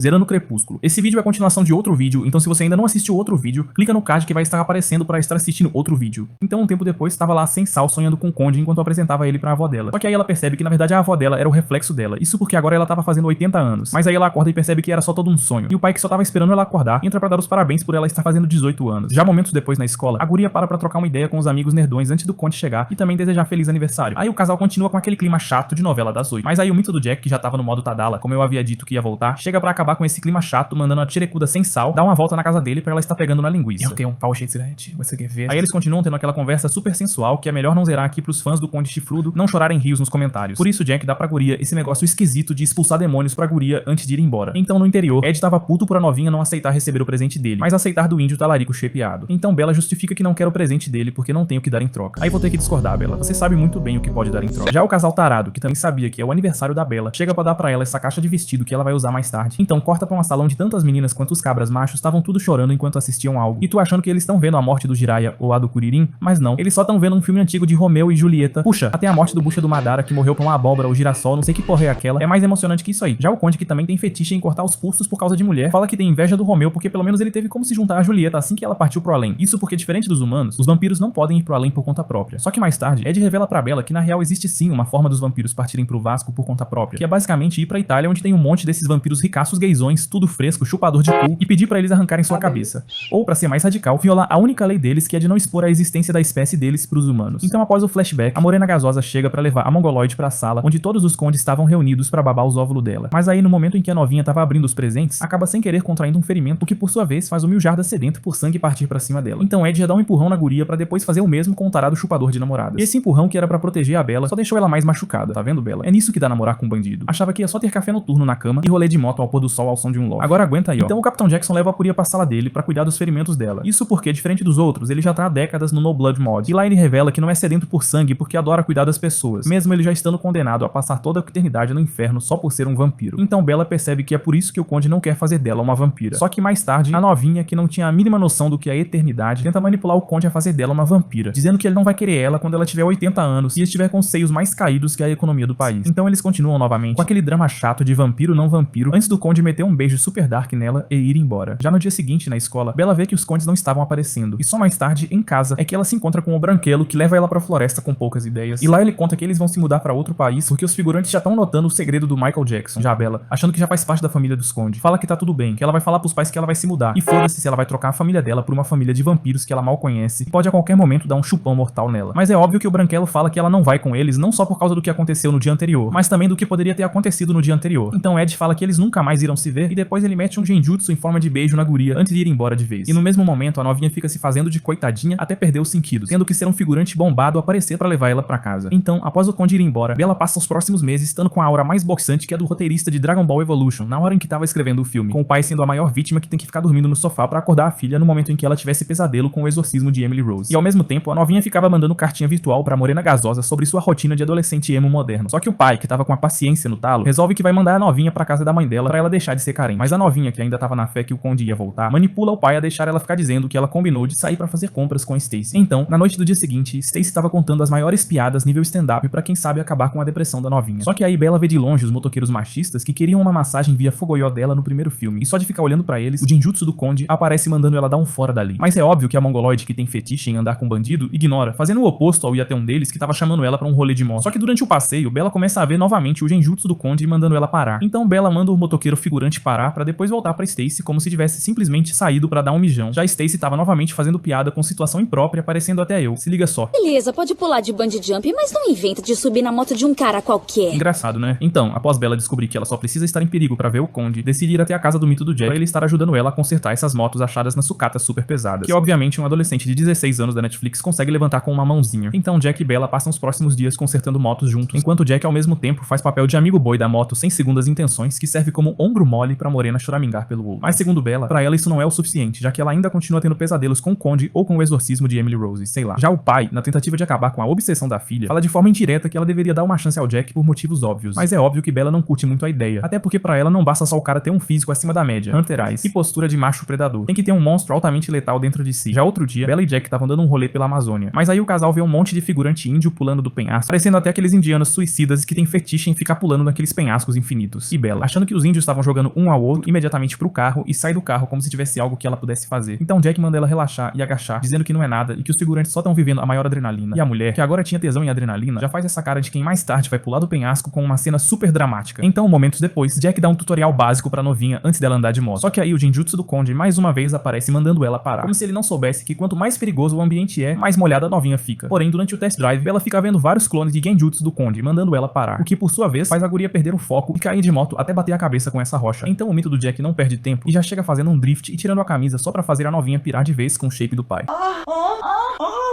Zerando Crepúsculo. Esse vídeo é a continuação de outro vídeo, então se você ainda não assistiu outro vídeo, clica no card que vai estar aparecendo para estar assistindo outro vídeo. Então um tempo depois, estava lá sem sal sonhando com o Conde enquanto eu apresentava ele pra avó dela. Só que aí ela percebe que na verdade a avó dela era o reflexo dela, isso porque agora ela tava fazendo 80 anos. Mas aí ela acorda e percebe que era só todo um sonho. E o pai que só tava esperando ela acordar, entra pra dar os parabéns por ela estar fazendo 18 anos. Já momentos depois na escola, a guria para pra trocar uma ideia com os amigos nerdões antes do Conde chegar e também desejar feliz aniversário. Aí o casal continua com aquele clima chato de novela das 8. Mas aí o mito do Jack, que já tava no modo Tadala, como eu havia dito que ia voltar, chega pra acabar com esse clima chato, mandando a tirecuda sem sal, dar uma volta na casa dele pra ela estar pegando na linguiça. Eu tenho um pau cheio de cidade, você quer ver? Aí eles continuam tendo aquela conversa super sensual que é melhor não zerar aqui pros fãs do Conde Chifrudo não chorarem rios nos comentários. Por isso Jack dá pra guria esse negócio esquisito de expulsar demônios pra guria antes de ir embora. Então no interior, Ed tava puto por a novinha não aceitar receber o presente dele, mas aceitar do índio talarico shapeado. Então Bella justifica que não quer o presente dele porque não tem o que dar em troca. Aí vou ter que discordar, Bella. Você sabe muito bem o que pode dar em troca. Já o casal tarado, que também sabia que é o aniversário da Bella, chega pra dar pra ela essa caixa de vestido que ela vai usar mais tarde. Então corta pra um salão de tantas meninas quanto os cabras machos estavam tudo chorando enquanto assistiam algo. E tu achando que eles estão vendo a morte do Jiraiya ou a do Kuririn, mas não. Eles só estão vendo um filme antigo de Romeu e Julieta. Puxa, até a morte do Bucha do Madara que morreu pra uma abóbora ou girassol, não sei que porra é aquela, é mais emocionante que isso aí. Já o Conde, que também tem fetiche em cortar os pulsos por causa de mulher, fala que tem inveja do Romeu porque pelo menos ele teve como se juntar a Julieta assim que ela partiu pro além. Isso porque, diferente dos humanos, os vampiros não podem ir pro além por conta própria. Só que mais tarde, Ed revela pra Bella que na real existe sim uma forma dos vampiros partirem pro Vasco por conta própria, que é basicamente ir pra Itália onde tem um monte desses vampiros ricaços gaysões, tudo fresco, chupador de cu, e pedir pra eles arrancarem sua cabeça. Ou, pra ser mais radical, violar a única lei deles, que é de não expor a existência da espécie deles pros humanos. Então, após o flashback, a Morena Gasosa chega pra levar a Mongoloide pra sala, onde todos os condes estavam reunidos pra babar os óvulos dela. Mas aí, no momento em que a novinha tava abrindo os presentes, acaba sem querer contraindo um ferimento, o que por sua vez faz o Miljarda sedento por sangue partir pra cima dela. Então Ed já dá um empurrão na guria pra depois fazer o mesmo com o tarado chupador de namoradas. E esse empurrão, que era pra proteger a Bella, só deixou ela mais machucada. Tá vendo, Bella? É nisso que dá namorar com um bandido. Achava que ia só ter café noturno na cama e rolê de moto ao pôr do sol ao som de um loft. Agora aguenta aí, ó. Então o Capitão Jackson leva a guria pra sala dele pra cuidar dos ferimentos dela. Isso porque, diferente dos outros, ele já tá há décadas no No Blood Mod. E lá ele revela que não é sedento por sangue porque adora cuidar das pessoas, mesmo ele já estando condenado a passar toda a eternidade no inferno só por ser um vampiro. Então Bella percebe que é por isso que o Conde não quer fazer dela uma vampira. Só que mais tarde, a novinha, que não tinha a mínima noção do que é a eternidade, tenta manipular o Conde a fazer dela uma vampira, dizendo que ele não vai querer ela quando ela tiver 80 anos e estiver com os seios mais caídos que a economia do país. Então eles continuam novamente com aquele drama chato de vampiro não vampiro, antes do Conde meter um beijo super dark nela e ir embora. Já no dia seguinte, na escola, Bella vê que os condes não estavam aparecendo, e só mais tarde, em casa, é que ela se encontra com o Branquelo, que leva ela pra floresta com poucas ideias. E lá ele conta que eles vão se mudar pra outro país porque os figurantes já estão notando o segredo do Michael Jackson. Já a Bella, achando que já faz parte da família dos condes, fala que tá tudo bem, que ela vai falar pros pais que ela vai se mudar, e foda-se se ela vai trocar a família dela por uma família de vampiros que ela mal conhece e pode a qualquer momento dar um chupão mortal nela. Mas é óbvio que o Branquelo fala que ela não vai com eles, não só por causa do que aconteceu no dia anterior, mas também do que poderia ter acontecido no dia anterior. Então Ed fala que eles nunca mais irão se ver, e depois ele mete um genjutsu em forma de beijo na guria antes de ir embora de vez. E no mesmo momento, a novinha fica se fazendo de coitadinha até perder os sentidos, tendo que ser um figurante bombado aparecer pra levar ela pra casa. Então, após o Conde ir embora, Bella passa os próximos meses estando com a aura mais boxante que a do roteirista de Dragon Ball Evolution, na hora em que tava escrevendo o filme, com o pai sendo a maior vítima que tem que ficar dormindo no sofá pra acordar a filha no momento em que ela tivesse pesadelo com o exorcismo de Emily Rose. E ao mesmo tempo, a novinha ficava mandando cartinha virtual pra Morena Gasosa sobre sua rotina de adolescente emo moderno. Só que o pai, que tava com a paciência no talo, resolve que vai mandar a novinha pra casa da mãe dela pra ela deixar de ser carente. Mas a novinha, que ainda tava na fé que o Conde ia voltar, manipula o pai a deixar ela ficar dizendo que ela combinou de sair pra fazer compras com Stacy. Então, na noite do dia seguinte, Stacy tava contando as maiores piadas nível stand-up pra quem sabe acabar com a depressão da novinha. Só que aí Bella vê de longe os motoqueiros machistas que queriam uma massagem via fogoió dela no primeiro filme, e só de ficar olhando pra eles, o genjutsu do Conde aparece mandando ela dar um fora dali. Mas é óbvio que a mongoloide, que tem fetiche em andar com bandido, ignora, fazendo o oposto ao ir até um deles que tava chamando ela pra um rolê de moto. Só que durante o passeio, Bella começa a ver novamente o genjutsu do Conde mandando ela parar. Então Bella manda o motoqueiro figurante parar pra depois voltar pra Stacy como se tivesse simplesmente saído pra dar um mijão. Já Stacy tava novamente fazendo piada com situação imprópria, parecendo até eu. Se liga só. Beleza, pode pular de bungee jump, mas não inventa de subir na moto de um cara qualquer. Engraçado, né? Então, após Bella descobrir que ela só precisa estar em perigo pra ver o Conde, decide ir até a casa do mito do Jack pra ele estar ajudando ela a consertar essas motos achadas nas sucatas super pesadas, que obviamente um adolescente de 16 anos da Netflix consegue levantar com uma mãozinha. Então Jack e Bella passam os próximos dias consertando motos juntos, enquanto Jack ao mesmo tempo faz papel de amigo boy da moto sem segundas intenções, que serve como ombro mole pra Morena choramingar pelo outro. Mas segundo Bella, pra ela isso não é o suficiente, já que ela ainda continua tendo pesadelos com o Conde ou com o exorcismo de Emily Rose, sei lá. Já o pai, na tentativa de acabar com a obsessão da filha, fala de forma indireta que ela deveria dar uma chance ao Jack por motivos óbvios. Mas é óbvio que Bella não curte muito a ideia, até porque pra ela não basta só o cara ter um físico acima da média, Hunter Eyes, e postura de macho predador. Tem que ter um monstro altamente letal dentro de si. Já outro dia, Bella e Jack estavam dando um rolê pela Amazônia, mas aí o casal vê um monte de figurante índio pulando do penhasco, parecendo até aqueles indianos suicidas que têm fetiche em ficar pulando naqueles penhascos infinitos. E Bella, achando que os índios estavam jogando jogando um ao outro imediatamente pro carro e sai do carro como se tivesse algo que ela pudesse fazer. Então Jack manda ela relaxar e agachar, dizendo que não é nada e que os figurantes só estão vivendo a maior adrenalina. E a mulher, que agora tinha tesão em adrenalina, já faz essa cara de quem mais tarde vai pular do penhasco com uma cena super dramática. Então, momentos depois, Jack dá um tutorial básico pra novinha antes dela andar de moto. Só que aí o genjutsu do Conde mais uma vez aparece mandando ela parar, como se ele não soubesse que quanto mais perigoso o ambiente é, mais molhada a novinha fica. Porém, durante o test drive, ela fica vendo vários clones de genjutsu do Conde, mandando ela parar, o que por sua vez faz a guria perder o foco e cair de moto até bater a cabeça com essa rocha. Então o mito do Jack não perde tempo e já chega fazendo um drift e tirando a camisa só pra fazer a novinha pirar de vez com o shape do pai.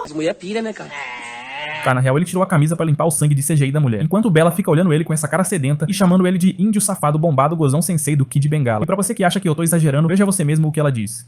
As mulher pira, né, cara? Tá, na real ele tirou a camisa pra limpar o sangue de CGI da mulher, enquanto Bella fica olhando ele com essa cara sedenta e chamando ele de índio safado bombado gozão sensei do Kid Bengala. E pra você que acha que eu tô exagerando, veja você mesmo o que ela diz.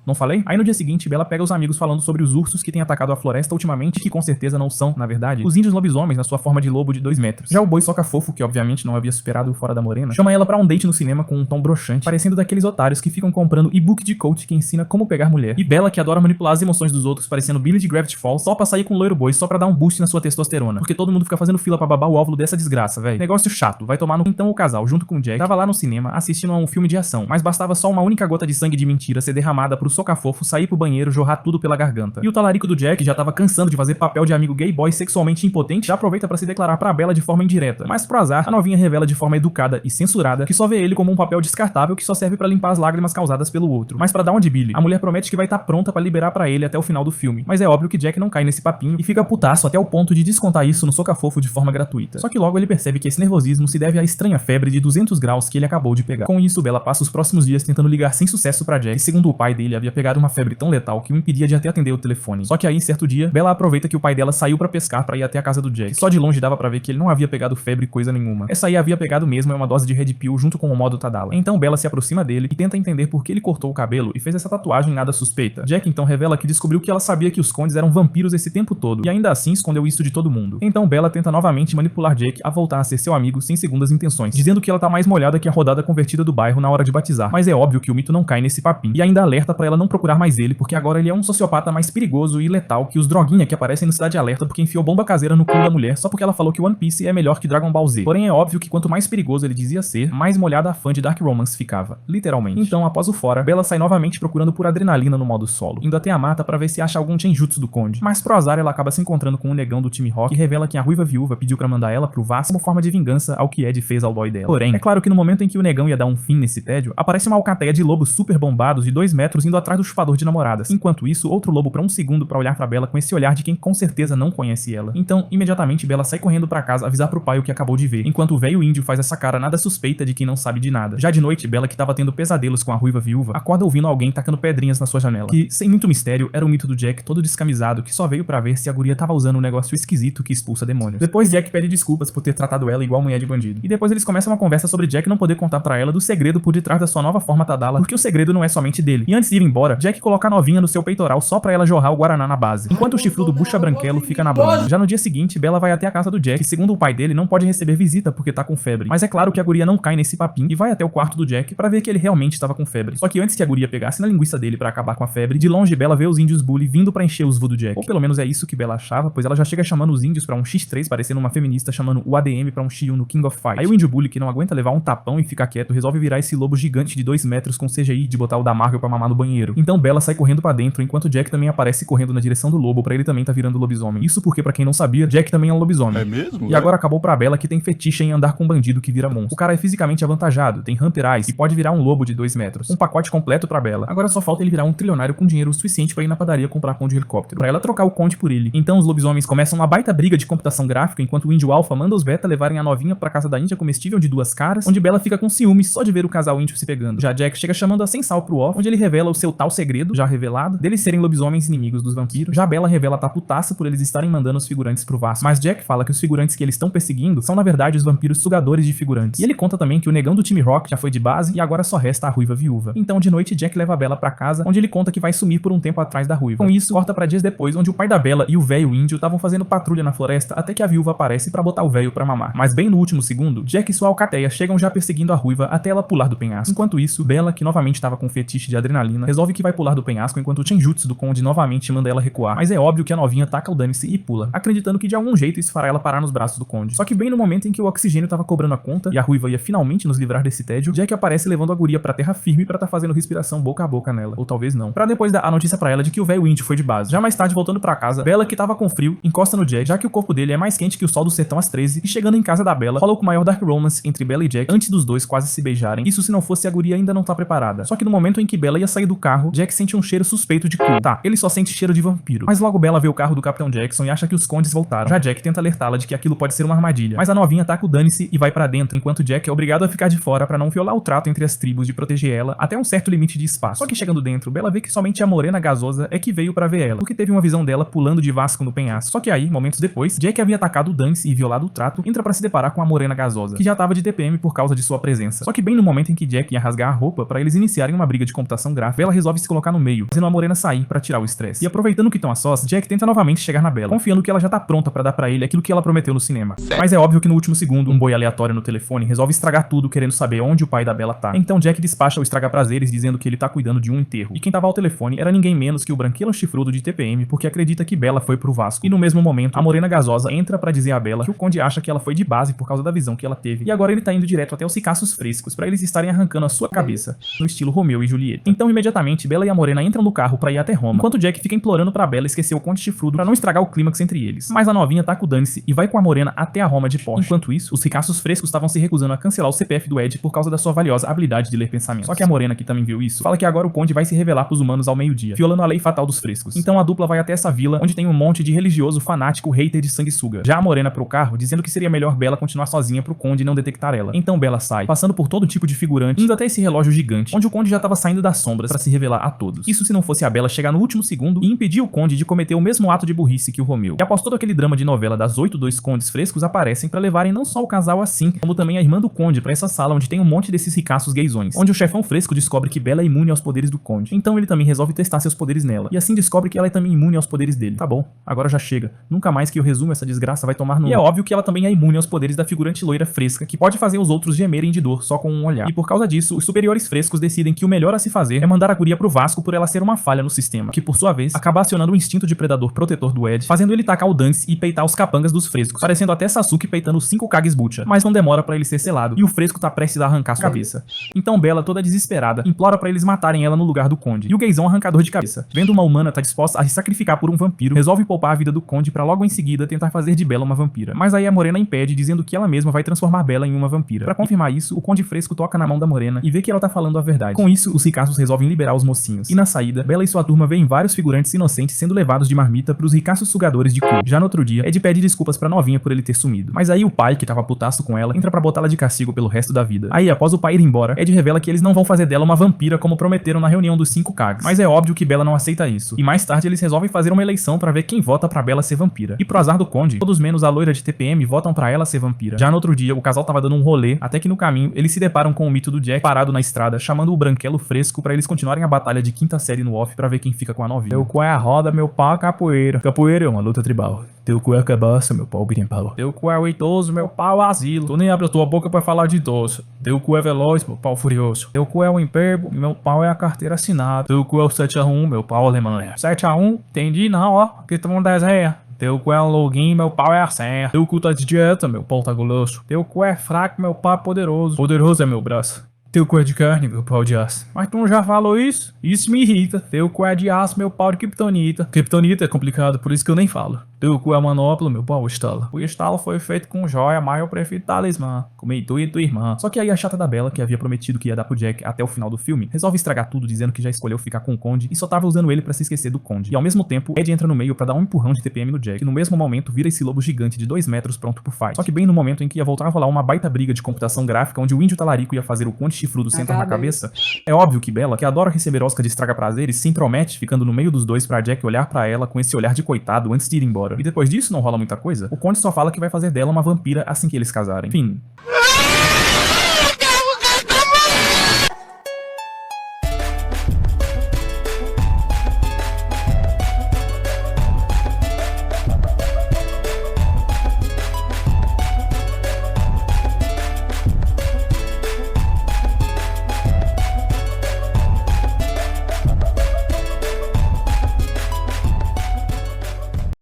Não falei? Aí no dia seguinte, Bella pega os amigos falando sobre os ursos que têm atacado a floresta ultimamente, que com certeza não são, na verdade, os índios lobisomens na sua forma de lobo de 2 metros. Já o boi soca fofo, que obviamente não havia superado o Fora da Morena, chama ela pra um date no cinema com um tom broxante, parecendo daqueles otários que ficam comprando e-book de coach que ensina como pegar mulher. E Bella, que adora manipular as emoções dos outros, parecendo Billy de Gravity Falls, só pra sair com o loiro boi só pra dar um boost na sua testosterona. Porque todo mundo fica fazendo fila pra babar o óvulo dessa desgraça, velho. Negócio chato, vai tomar no... Então o casal, junto com o Jack, tava lá no cinema assistindo a um filme de ação, mas bastava só uma única gota de sangue de mentira ser derramada pro soca-fofo sair pro banheiro, jorrar tudo pela garganta. E o talarico do Jack, já tava cansando de fazer papel de amigo gay boy sexualmente impotente, já aproveita pra se declarar pra Bella de forma indireta. Mas pro azar, a novinha revela de forma educada e censurada que só vê ele como um papel descartável que só serve pra limpar as lágrimas causadas pelo outro. Mas pra dar uma de Billy, a mulher promete que vai estar pronta pra liberar pra ele até o final do filme. Mas é óbvio que Jack não cai nesse papinho e fica putaço até o ponto de descontar isso no soca-fofo de forma gratuita. Só que logo ele percebe que esse nervosismo se deve à estranha febre de 200 graus que ele acabou de pegar. Com isso, Bella passa os próximos dias tentando ligar sem sucesso pra Jack, que segundo o pai dele havia pegado uma febre tão letal que o impedia de até atender o telefone. Só que aí, certo dia, Bella aproveita que o pai dela saiu pra pescar pra ir até a casa do Jack. Só de longe dava pra ver que ele não havia pegado febre coisa nenhuma. Essa aí havia pegado mesmo é uma dose de Red Pill junto com o modo Tadala. Então Bella se aproxima dele e tenta entender por que ele cortou o cabelo e fez essa tatuagem nada suspeita. Jack então revela que descobriu que ela sabia que os condes eram vampiros esse tempo todo e ainda assim escondeu isso de todo mundo. Então Bella tenta novamente manipular Jack a voltar a ser seu amigo sem segundas intenções, dizendo que ela tá mais molhada que a rodada convertida do bairro na hora de batizar. Mas é óbvio que o mito não cai nesse papinho e ainda alerta pra ela não procurar mais ele, porque agora ele é um sociopata mais perigoso e letal que os droguinha que aparecem no Cidade Alerta porque enfiou bomba caseira no cu da mulher só porque ela falou que One Piece é melhor que Dragon Ball Z. Porém é óbvio que quanto mais perigoso ele dizia ser, mais molhada a fã de Dark Romance ficava, literalmente. Então após o fora, Bella sai novamente procurando por adrenalina no modo solo, indo até a mata pra ver se acha algum genjutsu do Conde. Mas pro azar ela acaba se encontrando com um negão do time Rock que revela que a ruiva viúva pediu pra mandar ela pro Vaz como forma de vingança ao que Ed fez ao boy dela. Porém, é claro que no momento em que o negão ia dar um fim nesse tédio, aparece uma alcateia de lobos super bombados de 2 metros indo atrás do chupador de namoradas. Enquanto isso, outro lobo pra um segundo pra olhar pra Bella com esse olhar de quem com certeza não conhece ela. Então, imediatamente Bella sai correndo pra casa avisar pro pai o que acabou de ver, enquanto o velho índio faz essa cara nada suspeita de quem não sabe de nada. Já de noite, Bella, que tava tendo pesadelos com a ruiva viúva, acorda ouvindo alguém tacando pedrinhas na sua janela, que, sem muito mistério, era o mito do Jack todo descamisado que só veio pra ver se a guria tava usando um negócio esquisito que expulsa demônios. Depois Jack pede desculpas por ter tratado ela igual mulher de bandido. E depois eles começam uma conversa sobre Jack não poder contar pra ela do segredo por detrás da sua nova forma Tadala, porque o segredo não é somente dele. E antes de ir embora, Jack coloca a novinha no seu peitoral só pra ela jorrar o guaraná na base, enquanto o chifrudo bucha branquelo fica na banda. Já no dia seguinte, Bella vai até a casa do Jack, que segundo o pai dele não pode receber visita porque tá com febre. Mas é claro que a guria não cai nesse papinho e vai até o quarto do Jack pra ver que ele realmente estava com febre. Só que antes que a guria pegasse na linguiça dele pra acabar com a febre, de longe Bella vê os índios bully vindo pra encher os voos do Jack. Ou pelo menos é isso que Bella achava, pois ela já chega chamando os índios pra um X3, parecendo uma feminista chamando o ADM pra um X1 no King of Fight. Aí o índio bully, que não aguenta levar um tapão e ficar quieto, resolve virar esse lobo gigante de 2 metros com CGI de botar o da Marvel pra mamar no banheiro. Então Bella sai correndo pra dentro, enquanto Jack também aparece correndo na direção do lobo pra ele também tá virando lobisomem. Isso porque, pra quem não sabia, Jack também é um lobisomem. É mesmo? E agora acabou pra Bella que tem fetiche em andar com um bandido que vira monstro. O cara é fisicamente avantajado, tem Hunter Eyes e pode virar um lobo de 2 metros. Um pacote completo pra Bella. Agora só falta ele virar um trilionário com dinheiro o suficiente pra ir na padaria comprar pão de helicóptero, pra ela trocar o conde por ele. Então os lobisomens começam uma baita briga de computação gráfica, enquanto o índio alfa manda os beta levarem a novinha pra casa da Índia comestível de 2 caras, onde Bella fica com ciúmes só de ver o casal índio se pegando. Já Jack chega chamando a sem sal pro off, onde ele revela o seu tal segredo, já revelado, deles serem lobisomens inimigos dos vampiros. Já Bella revela tá putaça por eles estarem mandando os figurantes pro Vasco. Mas Jack fala que os figurantes que eles estão perseguindo são na verdade os vampiros sugadores de figurantes. E ele conta também que o negão do time Rock já foi de base e agora só resta a ruiva viúva. Então de noite Jack leva a Bella pra casa, onde ele conta que vai sumir por um tempo atrás da ruiva. Com isso, corta pra dias depois, onde o pai da Bella e o velho índio estavam fazendo patrulha na floresta até que a viúva aparece pra botar o velho pra mamar. Mas bem no último segundo, Jack e sua alcateia chegam já perseguindo a ruiva até ela pular do penhasco. Enquanto isso, Bella, que novamente estava com fetiche de adrenalina, resolve resolve que vai pular do penhasco enquanto o Chenjutsu do Conde novamente manda ela recuar, mas é óbvio que a novinha taca o dane-se e pula, acreditando que de algum jeito isso fará ela parar nos braços do Conde. Só que bem no momento em que o oxigênio tava cobrando a conta e a ruiva ia finalmente nos livrar desse tédio, Jack aparece levando a guria pra terra firme pra tá fazendo respiração boca a boca nela, ou talvez não, pra depois dar a notícia pra ela de que o velho índio foi de base. Já mais tarde, voltando pra casa, Bella, que tava com frio, encosta no Jack, já que o corpo dele é mais quente que o sol do sertão às 13, e chegando em casa da Bella, rola o maior dark romance entre Bella e Jack antes dos dois quase se beijarem, isso se não fosse a guria ainda não tá preparada. Só que no momento em que Bella ia sair do carro, Jack sente um cheiro suspeito de cu. Tá, ele só sente cheiro de vampiro, mas logo Bella vê o carro do Capitão Jackson e acha que os condes voltaram. Já Jack tenta alertá-la de que aquilo pode ser uma armadilha, mas a novinha taca o dane-se e vai pra dentro, enquanto Jack é obrigado a ficar de fora pra não violar o trato entre as tribos de proteger ela até um certo limite de espaço. Só que chegando dentro, Bella vê que somente a morena gasosa é que veio pra ver ela, porque teve uma visão dela pulando de Vasco no penhasco. Só que aí, momentos depois, Jack havia atacado o dane-se e violado o trato, entra pra se deparar com a morena gasosa, que já tava de TPM por causa de sua presença. Só que bem no momento em que Jack ia rasgar a roupa pra eles iniciarem uma briga de computação gráfica, Bella resolve se colocar no meio, fazendo a morena sair pra tirar o estresse. E aproveitando que estão a sós, Jack tenta novamente chegar na Bella, confiando que ela já tá pronta pra dar pra ele aquilo que ela prometeu no cinema. Mas é óbvio que no último segundo, um boi aleatório no telefone resolve estragar tudo, querendo saber onde o pai da Bella tá. Então Jack despacha o estraga-prazeres dizendo que ele tá cuidando de um enterro. E quem tava ao telefone era ninguém menos que o branquelo chifrudo de TPM, porque acredita que Bella foi pro Vasco. E no mesmo momento, a morena gasosa entra pra dizer a Bella que o Conde acha que ela foi de base por causa da visão que ela teve. E agora ele tá indo direto até os ricaços frescos pra eles estarem arrancando a sua cabeça, no estilo Romeu e Julieta. Então imediatamente, Bella e a morena entram no carro pra ir até Roma, enquanto Jack fica implorando pra Bella esquecer o Conde chifrudo pra não estragar o clímax entre eles. Mas a novinha taca o dane-se e vai com a morena até a Roma de Porsche. Enquanto isso, os ricaços frescos estavam se recusando a cancelar o CPF do Ed por causa da sua valiosa habilidade de ler pensamentos. Só que a morena, que também viu isso, fala que agora o Conde vai se revelar pros humanos ao meio-dia, violando a lei fatal dos frescos. Então a dupla vai até essa vila, onde tem um monte de religioso fanático hater de sanguessuga. Já a morena pro carro, dizendo que seria melhor Bella continuar sozinha pro Conde não detectar ela. Então Bella sai, passando por todo tipo de figurante, indo até esse relógio gigante, onde o Conde já tava saindo das sombras pra se revelar a todos. Isso se não fosse a Bella chegar no último segundo e impedir o Conde de cometer o mesmo ato de burrice que o Romeu. E após todo aquele drama de novela das 8 condes frescos aparecem pra levarem não só o casal assim, como também a irmã do Conde pra essa sala onde tem um monte desses ricaços gaysões, onde o chefão fresco descobre que Bella é imune aos poderes do Conde. Então ele também resolve testar seus poderes nela, e assim descobre que ela é também imune aos poderes dele. Tá bom, agora já chega. Nunca mais que eu resumo essa desgraça vai tomar no... E é óbvio que ela também é imune aos poderes da figurante loira fresca, que pode fazer os outros gemerem de dor só com um olhar. E por causa disso, os superiores frescos decidem que o melhor a se fazer é mandar a guria pro Vasco por ela ser uma falha no sistema, que por sua vez acaba acionando o instinto de predador protetor do Ed, fazendo ele tacar o dane-se e peitar os capangas dos frescos, parecendo até Sasuke peitando os 5 Kages Butcher, mas não demora pra ele ser selado, e o fresco tá prestes a arrancar sua cabeça. Então Bella, toda desesperada, implora pra eles matarem ela no lugar do Conde, e o gaysão arrancador de cabeça, vendo uma humana tá disposta a se sacrificar por um vampiro, resolve poupar a vida do Conde pra logo em seguida tentar fazer de Bella uma vampira. Mas aí a morena impede, dizendo que ela mesma vai transformar Bella em uma vampira. Pra confirmar isso, o Conde fresco toca na mão da morena e vê que ela tá falando a verdade. Com isso, os ricaços resolvem liberar os mocinhos. E na saída, Bella e sua turma veem vários figurantes inocentes sendo levados de marmita pros ricaços sugadores de cu. Já no outro dia, Ed pede desculpas pra novinha por ele ter sumido. Mas aí o pai, que tava putaço com ela, entra pra botá-la de castigo pelo resto da vida. Aí, após o pai ir embora, Ed revela que eles não vão fazer dela uma vampira como prometeram na reunião dos 5 Kages. Mas é óbvio que Bella não aceita isso. E mais tarde eles resolvem fazer uma eleição pra ver quem vota pra Bella ser vampira. E pro azar do Conde, todos menos a loira de TPM votam pra ela ser vampira. Já no outro dia, o casal tava dando um rolê, até que no caminho, eles se deparam com o mito do Jack parado na estrada, chamando o branquelo fresco pra eles continuarem a batalha de 5ª série no off pra ver quem fica com a novinha. Teu cu é a roda, meu pau é capoeira. Capoeira é uma luta tribal. Teu cu é a cabaça, meu pau birimbau. Teu cu é o idoso, meu pau é asilo. Tu nem abre a tua boca pra falar de idoso. Teu cu é veloz, meu pau furioso. Teu cu é o imperbo, meu pau é a carteira assinada. Teu cu é o 7-1, meu pau Alemanha. 7-1, entendi não, ó, que tu não desenha. Teu cu é um login, meu pau é a senha. Teu cu tá de dieta, meu pau tá guloso. Teu cu é fraco, meu pau é poderoso. Poderoso é meu braço. Teu cu é de carne, meu pau de aço. Mas tu não já falou isso? Isso me irrita. Teu cu é de aço, meu pau de kryptonita. Kryptonita é complicado, por isso que eu nem falo. Teu cu é manopla, meu pau estala. O estalo foi feito com joia, mas eu prefiro talismã. Comi tu e tua irmã. Só que aí a chata da Bella, que havia prometido que ia dar pro Jack até o final do filme, resolve estragar tudo dizendo que já escolheu ficar com o Conde e só tava usando ele pra se esquecer do Conde. E ao mesmo tempo, Ed entra no meio pra dar um empurrão de TPM no Jack, que no mesmo momento vira esse lobo gigante de 2 metros pronto pro fight. Só que bem no momento em que ia voltar a rolar uma baita briga de computação gráfica onde o índio talarico ia fazer o Conde chifrudo sentar na cabeça, é óbvio que Bella, que adora receber Oscar de estraga prazeres, se intromete ficando no meio dos dois pra Jack olhar pra ela com esse olhar de coitado antes de ir embora. E depois disso não rola muita coisa. O Conde só fala que vai fazer dela uma vampira assim que eles casarem. Fim.